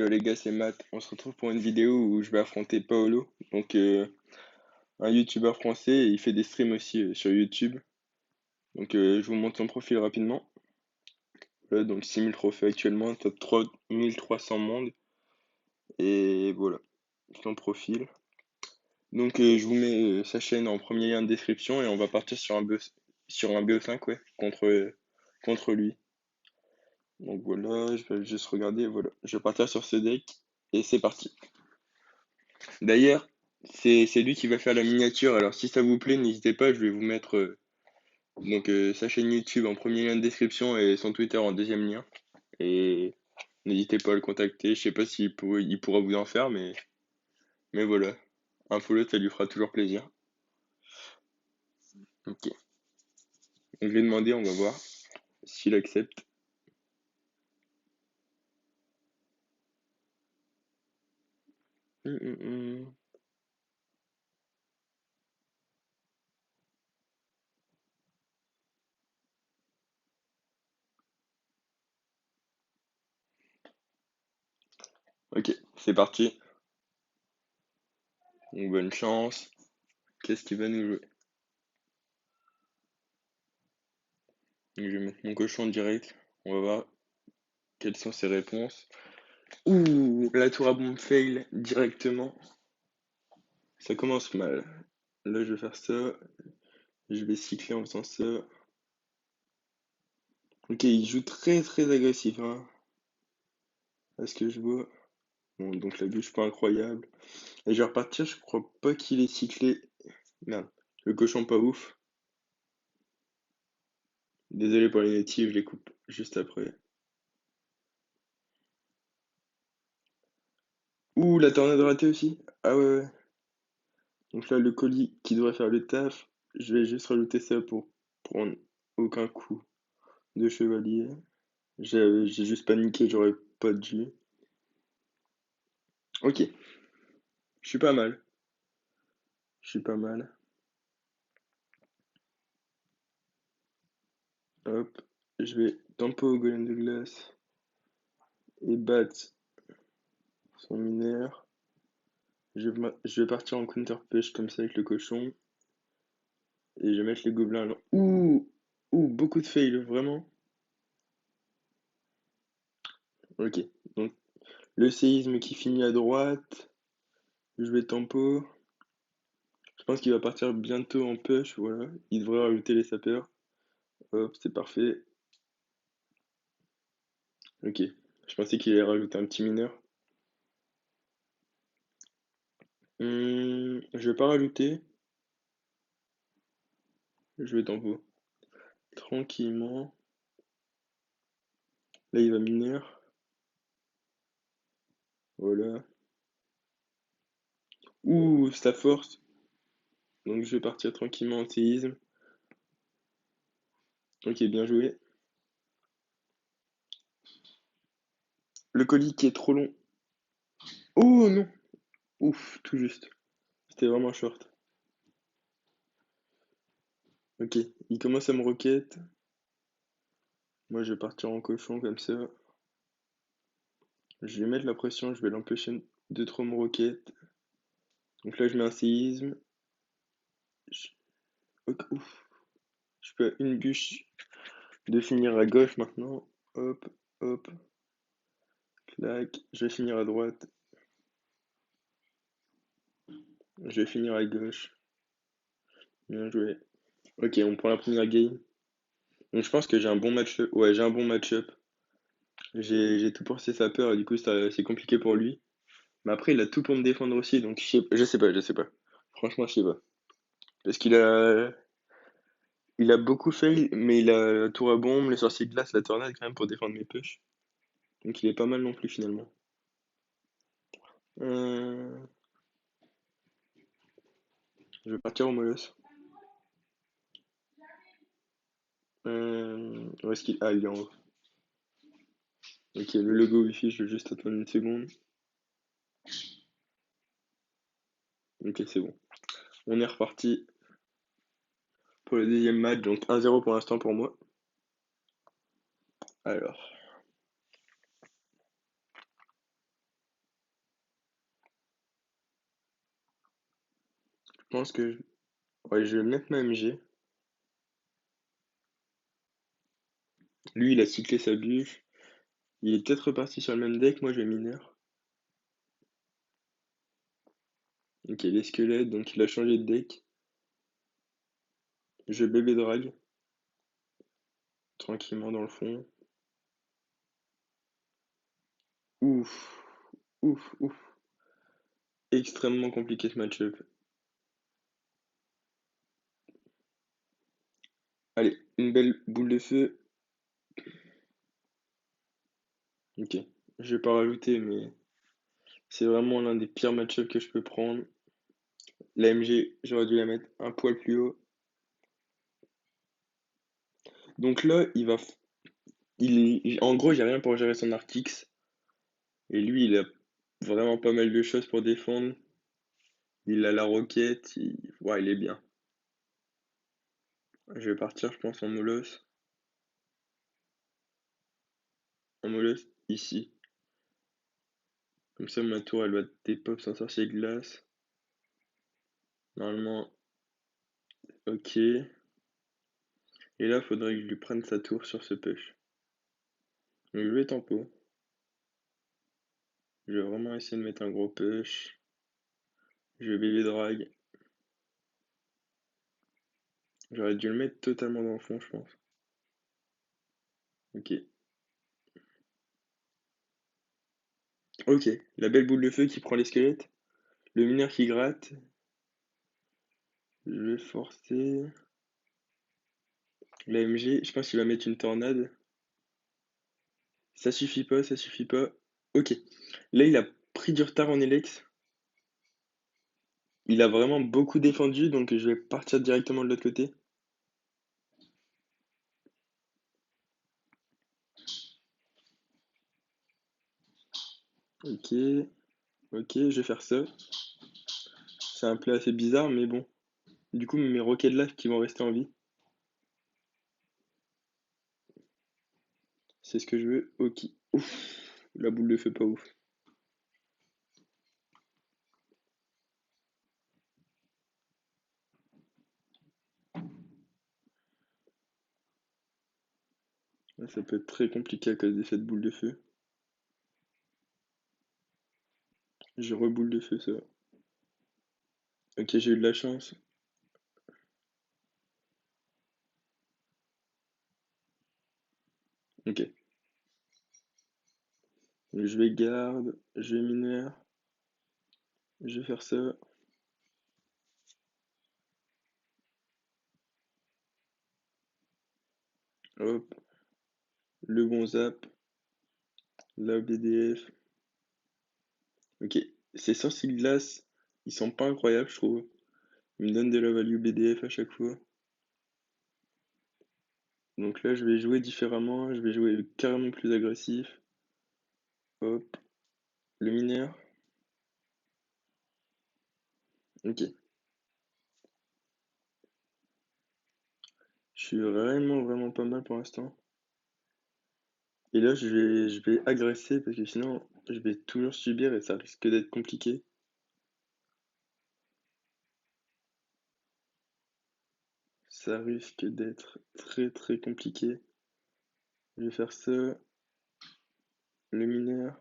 les gars, c'est Matt. On se retrouve pour une vidéo où je vais affronter Paolo, donc un youtubeur français, et il fait des streams aussi sur YouTube. Donc je vous montre son profil rapidement. Voilà, donc 6000 trophées actuellement, top 3300 mondes, et voilà, son profil. Donc je vous mets sa chaîne en premier lien de description et on va partir sur un BO5 ouais, contre lui. Donc voilà, je vais juste regarder, voilà. Je vais partir sur ce deck et c'est parti. D'ailleurs, c'est lui qui va faire la miniature. Alors si ça vous plaît, n'hésitez pas, je vais vous mettre sa chaîne YouTube en premier lien de description et son Twitter en deuxième lien. Et n'hésitez pas à le contacter. Je sais pas il pourra vous en faire, mais voilà. Un follow, ça lui fera toujours plaisir. Ok. Donc, je vais demander, on va voir s'il accepte. Hum, hum, hum. Ok, c'est parti. Donc, bonne chance. Qu'est-ce qu'il va nous jouer? Donc, je vais mettre mon cochon direct. On va voir quelles sont ses réponses. Ouh, la tour à bombe fail directement. Ça commence mal. Là, je vais faire ça. Je vais cycler en faisant ça. Ok, il joue très très agressif, hein. À ce que je vois. Bon, donc la bûche pas incroyable. Et je vais repartir, je crois pas qu'il est cyclé. Merde, le cochon pas ouf. Désolé pour les natives, je les coupe juste après. Ouh, la tornade ratée aussi. Ah ouais, ouais. Donc là, le colis qui devrait faire le taf, je vais juste rajouter ça pour prendre aucun coup de chevalier. J'ai juste paniqué, j'aurais pas dû. Ok, je suis pas mal. Je suis pas mal. Hop, je vais tempo au golem de glace et battre son mineur. Je vais partir en counter pêche comme ça avec le cochon. Et je vais mettre les gobelins là. Ouh, ouh, beaucoup de fails, vraiment. Ok, donc le séisme qui finit à droite. Je vais tempo. Je pense qu'il va partir bientôt en push, voilà. Il devrait rajouter les sapeurs. Hop, c'est parfait. Ok, je pensais qu'il allait rajouter un petit mineur. Je vais pas rajouter. Je vais tempo. Tranquillement. Là, il va mineur. Voilà. Ouh, ça force. Donc, je vais partir tranquillement en séisme. Ok, bien joué. Le colis qui est trop long. Oh non! Ouf, tout juste. C'était vraiment short. Ok, il commence à me roquette. Moi, je vais partir en cochon comme ça. Je vais mettre la pression, je vais l'empêcher de trop me roquette. Donc là, je mets un séisme. Je- ok, ouf. Je peux à une bûche de finir à gauche maintenant. Hop, hop, clac. Je vais finir à droite. Je vais finir à gauche. Bien joué. Ok, on prend la première game. Donc je pense que j'ai un bon match-up. Ouais, j'ai un bon match-up. J'ai tout pour ses sapeurs et du coup, c'est compliqué pour lui. Mais après, il a tout pour me défendre aussi. Donc je sais pas. Franchement, je sais pas. Parce il a beaucoup fail, mais il a la tour à bombe, les sorciers de glace, la tornade quand même pour défendre mes push. Donc il est pas mal non plus finalement. Euh, je vais partir au Molos. Où est-ce qu'il... Ah, il est en haut. Ok, le logo Wi-Fi, je vais juste attendre une seconde. Ok, c'est bon. On est reparti pour le deuxième match, donc 1-0 pour l'instant pour moi. Alors, pense que ouais, je vais mettre ma MG. Lui, il a cyclé sa bûche. Il est peut-être reparti sur le même deck. Moi, je vais mineur. Ok, les squelettes, donc il a changé de deck. Je bébé drag, tranquillement dans le fond. Ouf, ouf, ouf. Extrêmement compliqué ce match-up. Allez, une belle boule de feu. Ok, je vais pas rajouter, mais c'est vraiment l'un des pires match-ups que je peux prendre. La MG, j'aurais dû la mettre un poil plus haut. Donc là, en gros, j'ai rien pour gérer son Arctix. Et lui, il a vraiment pas mal de choses pour défendre. Il a la roquette, ouais, il est bien. Je vais partir, je pense, en Moloss ici. Comme ça, ma tour, elle va dépop sans sorcier glace. Normalement, ok. Et là, faudrait que je lui prenne sa tour sur ce push. Donc je vais tempo. Je vais vraiment essayer de mettre un gros push. Je vais BB drag. J'aurais dû le mettre totalement dans le fond, je pense. Ok. Ok. La belle boule de feu qui prend les squelettes. Le mineur qui gratte. Je vais forcer. La MG, je pense qu'il va mettre une tornade. Ça suffit pas, ça suffit pas. Ok. Là, il a pris du retard en Elex. Il a vraiment beaucoup défendu, donc je vais partir directement de l'autre côté. Ok. Ok, je vais faire ça. C'est un play assez bizarre, mais bon. Du coup, mes roquettes là qui vont rester en vie. C'est ce que je veux. Ok. Ouf. La boule de feu pas ouf. Là, ça peut être très compliqué à cause de cette boule de feu. Je reboule de feu ça. Ok, j'ai eu de la chance. Ok. Je vais garde. Je vais mineur. Je vais faire ça. Hop. Le bon zap. La BDF. Ok. Ces sorciers de glace, ils sont pas incroyables, je trouve. Ils me donnent de la value BDF à chaque fois. Donc là, je vais jouer différemment. Je vais jouer carrément plus agressif. Hop. Le mineur. Ok. Je suis vraiment pas mal pour l'instant. Et là, je vais agresser parce que sinon, je vais toujours subir et ça risque d'être compliqué. Ça risque d'être très compliqué. Je vais faire ça. Le mineur.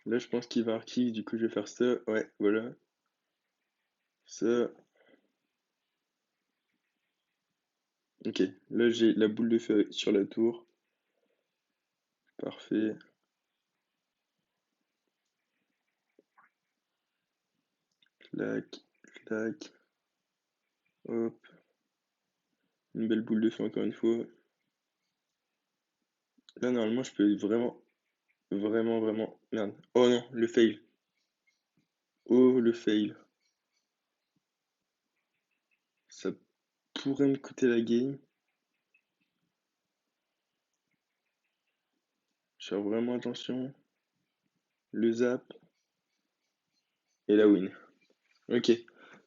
Là, je pense qu'il va archive, du coup, je vais faire ça. Ouais, voilà. Ça. Ok. Là, j'ai la boule de feu sur la tour. Parfait. Clac, clac. Hop. Une belle boule de feu encore une fois. Là, normalement, je peux vraiment. Merde. Oh non, le fail. Oh, le fail. Ça pourrait me coûter la game. Je fais vraiment attention. Le zap et la win. Ok.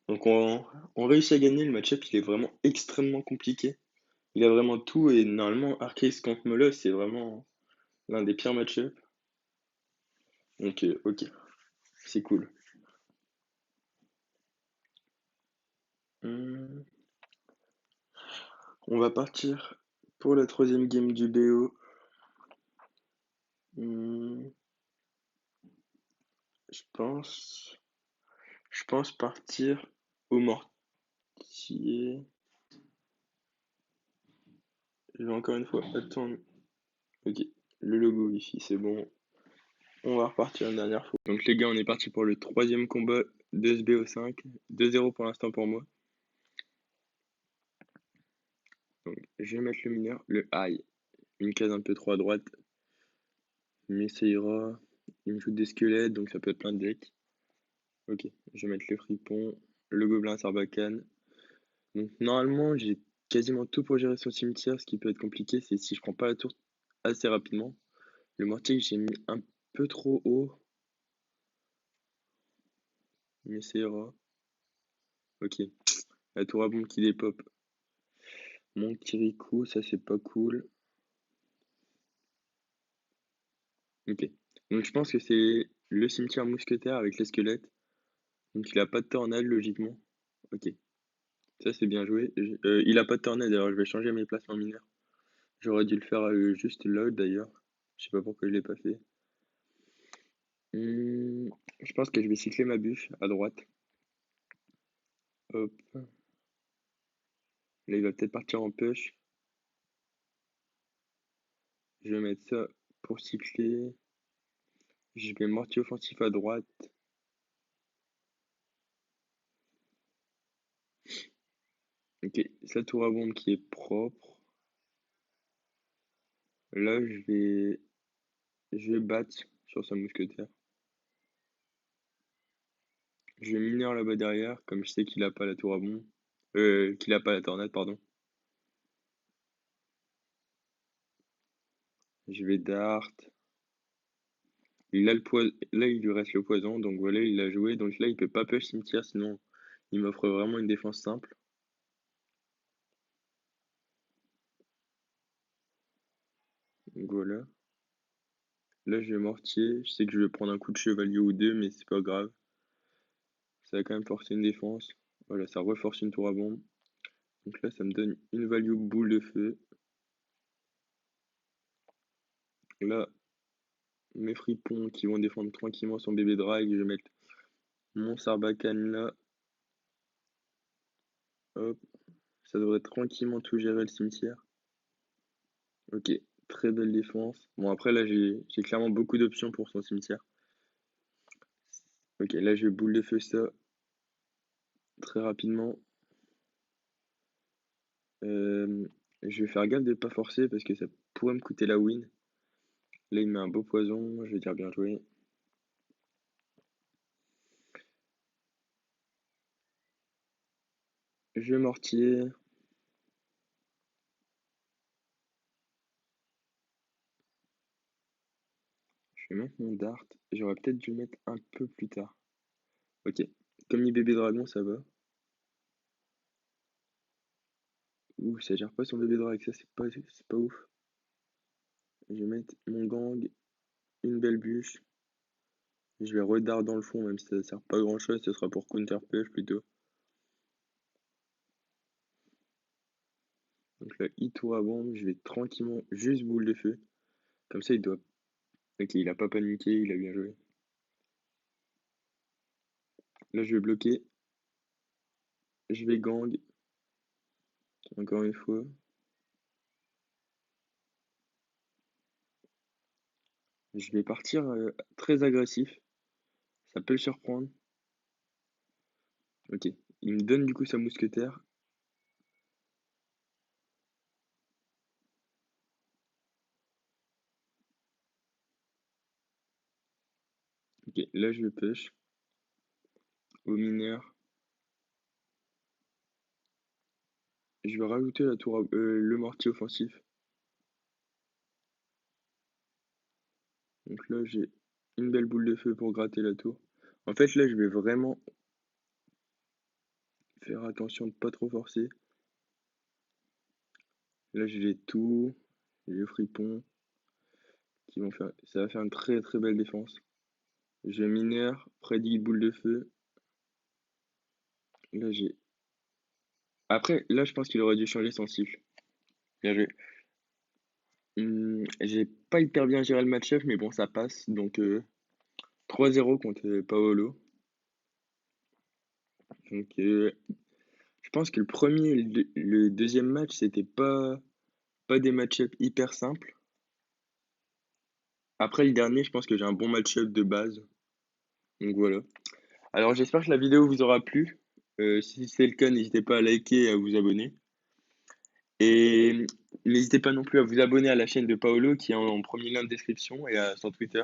Donc on réussit à gagner. Le match-up, il est vraiment extrêmement compliqué. Il a vraiment tout et normalement, Arceus contre Moloch, c'est vraiment l'un des pires match-up. Donc, ok, c'est cool. Hmm, On va partir pour la troisième game du BO. Hmm, je pense, je pense partir au mortier. Je vais encore une fois attendre. Ok, le logo ici, c'est bon. On va repartir une dernière fois. Donc les gars, on est parti pour le troisième combat de ce BO5. 2-0 pour l'instant pour moi. Donc je vais mettre le mineur, le high. Une case un peu trop à droite. Mais ça ira. Il me joue des squelettes, donc ça peut être plein de decks. Ok, je vais mettre le fripon, le gobelin sarbacane. Donc normalement, j'ai quasiment tout pour gérer son cimetière. Ce qui peut être compliqué, c'est si je prends pas la tour assez rapidement. Le mortier, j'ai mis un peu trop haut. Mais ça ira. Ok, la tour à bombe qui dépop. Mon Kirikou, ça c'est pas cool. Ok. Donc je pense que c'est le cimetière mousquetaire avec les squelettes. Donc il a pas de tornade logiquement. Ok. Ça c'est bien joué. Il a pas de tornade, alors je vais changer mes placements mineurs. J'aurais dû le faire juste là d'ailleurs. Je sais pas pourquoi je l'ai pas fait. Hmm, je pense que je vais cycler ma bûche à droite. Hop. Là il va peut-être partir en push. Je vais mettre ça pour cycler. Je vais mortier offensif à droite. Ok. Sa tour à bombe qui est propre. Là je vais battre sur sa mousquetaire. Je vais mineur là-bas derrière, comme je sais qu'il a pas la tour à bombe. Qu'il a pas la tornade, pardon. Je vais dart. Il a le poison. Là, il lui reste le poison, donc voilà, il l'a joué. Donc là, il peut pas push cimetière, sinon il m'offre vraiment une défense simple. Donc voilà. Là, je vais mortier. Je sais que je vais prendre un coup de chevalier ou deux, mais c'est pas grave. Ça va quand même forcer une défense. Voilà, ça reforce une tour à bombe. Donc là, ça me donne une value boule de feu. Là, mes fripons qui vont défendre tranquillement son bébé drag. Je vais mettre mon sarbacane là. Hop. Ça devrait tranquillement tout gérer le cimetière. Ok, très belle défense. Bon, après, là, j'ai clairement beaucoup d'options pour son cimetière. Ok, là, je vais boule de feu ça très rapidement. Euh, je vais faire gaffe de ne pas forcer parce que ça pourrait me coûter la win. Là, il met un beau poison. Je vais dire bien joué. Je vais mortier. Je vais mettre mon dart. J'aurais peut-être dû le mettre un peu plus tard. Ok, comme il bébé dragon, ça va. Ouh, ça gère pas son bébé dragon, ça c'est pas ouf. Je vais mettre mon gang, une belle bûche. Je vais redard dans le fond, même si ça sert pas à grand chose, ce sera pour counter push plutôt. Donc là, il tour à bombe, je vais tranquillement juste boule de feu. Comme ça, il doit. Ok, il a pas paniqué, il a bien joué. Là, je vais bloquer. Je vais gang. Encore une fois. Je vais partir très agressif. Ça peut le surprendre. Ok. Il me donne du coup sa mousquetaire. Ok, là je vais push. Au mineur. Je vais rajouter le mortier offensif. Donc là j'ai une belle boule de feu pour gratter la tour. En fait là je vais vraiment faire attention de pas trop forcer. Là j'ai tout. J'ai le fripon qui vont faire. Ça va faire une très très belle défense. Jeu mineur, Freddy boule de feu. Là, j'ai. Après, là, je pense qu'il aurait dû changer son siffle. Bien joué. J'ai pas hyper bien géré le match-up, mais bon, ça passe. Donc, 3-0 contre Paolo. Donc, je pense que le premier et le deuxième match, c'était pas des match-up hyper simples. Après, le dernier, je pense que j'ai un bon match-up de base. Donc, voilà. Alors, j'espère que la vidéo vous aura plu. Si c'est le cas, n'hésitez pas à liker et à vous abonner. Et n'hésitez pas non plus à vous abonner à la chaîne de Paolo qui est en premier lien de description et à son Twitter.